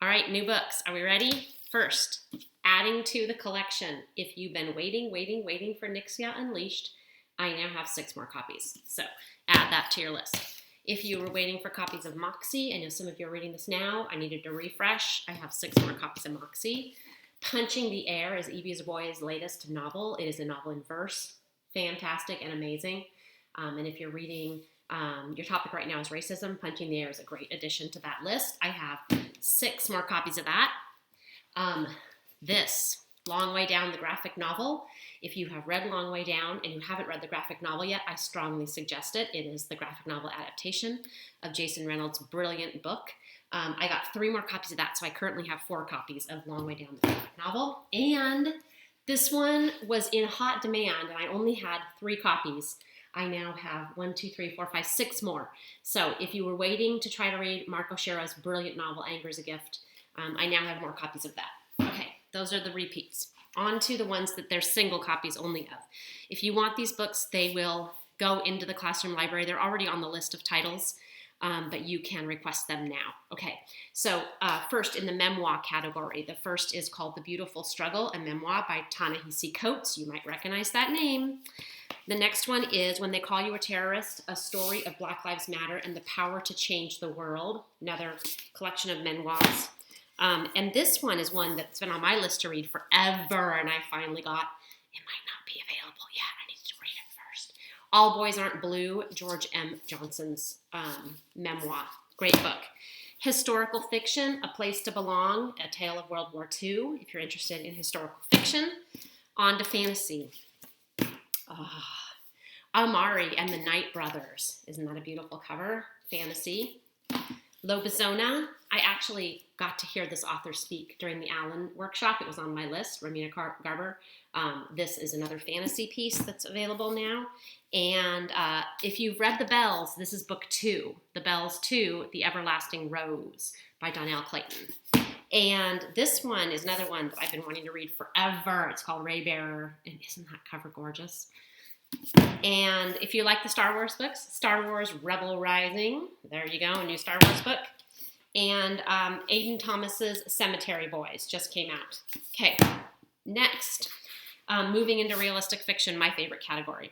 All right, new books. Are we ready? First, adding to the collection. If you've been waiting for Nixia Unleashed, I now have 6 more copies. So add that to your list. If you were waiting for copies of Moxie, I know some of you are reading this now, I needed to refresh. I have 6 more copies of Moxie. Punching the Air is Evie Zaboy's latest novel. It is a novel in verse. Fantastic and amazing. And if you're reading, your topic right now is racism, Punching the Air is a great addition to that list. I have 6 more copies of that. This, Long Way Down, the graphic novel. If you have read Long Way Down and you haven't read the graphic novel yet, I strongly suggest it. It is the graphic novel adaptation of Jason Reynolds' brilliant book. I got 3 more copies of that, so I currently have 4 copies of Long Way Down, the graphic novel. And this one was in hot demand, and I only had 3 copies. I now have 6 more. So if you were waiting to try to read Mark Oshiro's brilliant novel, Anger is a Gift, I now have more copies of that. Okay, those are the repeats. On to the ones that there's single copies only of. If you want these books, they will go into the classroom library. They're already on the list of titles, but you can request them now. Okay, so first in the memoir category, the first is called The Beautiful Struggle, a memoir by Ta-Nehisi Coates. You might recognize that name. The next one is When They Call You a Terrorist, a story of Black Lives Matter and the power to change the world, another collection of memoirs. And this one is one that's been on my list to read forever, and I finally got, it might not be available yet, I need to read it first. All Boys Aren't Blue, George M. Johnson's memoir. Great book. Historical fiction, A Place to Belong, A Tale of World War II, if you're interested in historical fiction. On to fantasy. Amari and the Night Brothers. Isn't that a beautiful cover? Fantasy. Lobizona. I actually got to hear this author speak during the Allen workshop. It was on my list, Romina Garber. This is another fantasy piece that's available now. And if you've read The Bells, this is book 2. The Bells 2, The Everlasting Rose by Donnell Clayton. And this one is another one that I've been wanting to read forever. It's called Raybearer, and isn't that cover gorgeous? And if you like the Star Wars books, Star Wars Rebel Rising, there you go, a new Star Wars book. And Aiden Thomas's Cemetery Boys just came out. Okay, next, moving into realistic fiction, my favorite category.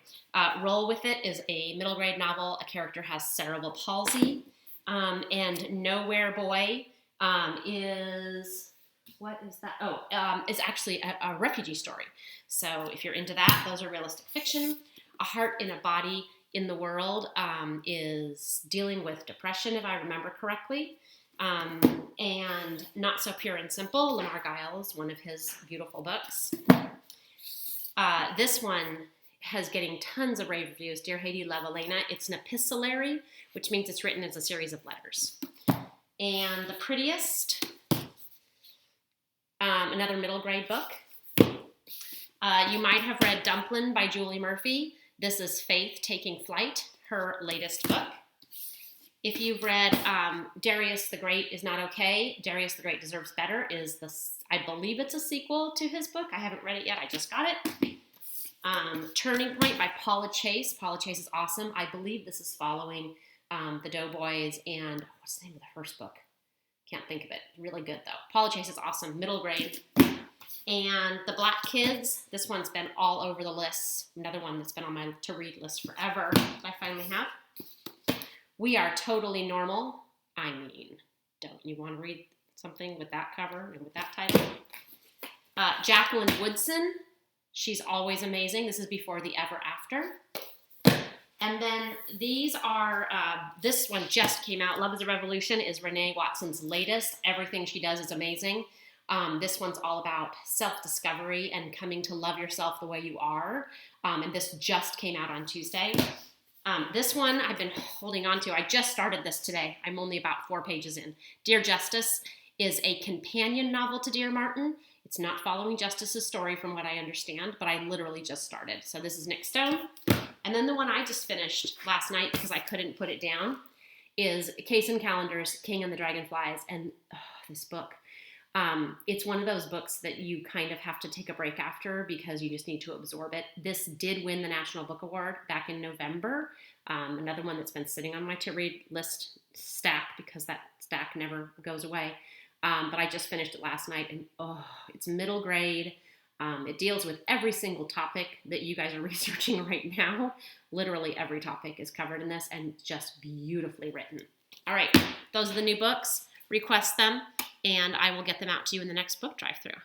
Roll With It is a middle grade novel. A character has cerebral palsy. And Nowhere Boy is, what is that? It's actually a refugee story. So if you're into that, those are realistic fiction. A Heart in a Body in the World is dealing with depression, if I remember correctly. And Not So Pure and Simple, Lamar Giles, one of his beautiful books. This one has getting tons of rave reviews. Dear Haiti, Love Elena. It's an epistolary, which means it's written as a series of letters. And The Prettiest, another middle grade book. You might have read Dumplin' by Julie Murphy. This is Faith Taking Flight, her latest book. If you've read Darius the Great Is Not Okay, Darius the Great Deserves Better is I believe it's a sequel to his book. I haven't read it yet. I just got it. Turning Point by Paula Chase. Paula Chase is awesome. I believe this is following the Doughboys and what's the name of the first book? Can't think of it. Really good though. Paula Chase is awesome. Middle grade. And The Black Kids. This one's been all over the list. Another one that's been on my to-read list forever. I finally have. We Are Totally Normal. I mean, don't you want to read something with that cover and with that title? Jacqueline Woodson. She's always amazing. This is Before the Ever After. And then these are, this one just came out. Love is a Revolution is Renee Watson's latest. Everything she does is amazing. This one's all about self-discovery and coming to love yourself the way you are. And this just came out on Tuesday. This one I've been holding on to. I just started this today. I'm only about 4 pages in. Dear Justice is a companion novel to Dear Martin. It's not following Justice's story from what I understand, but I literally just started. So this is Nick Stone. And then the one I just finished last night because I couldn't put it down is Kaysen Callender's King and the Dragonflies. And this book, it's one of those books that you kind of have to take a break after because you just need to absorb it. This did win the National Book Award back in November. Another one that's been sitting on my to-read list stack because that stack never goes away. but I just finished it last night, and it's middle grade. It deals with every single topic that you guys are researching right now. Literally every topic is covered in this, and just beautifully written. All right, those are the new books. Request them, and I will get them out to you in the next book drive-through.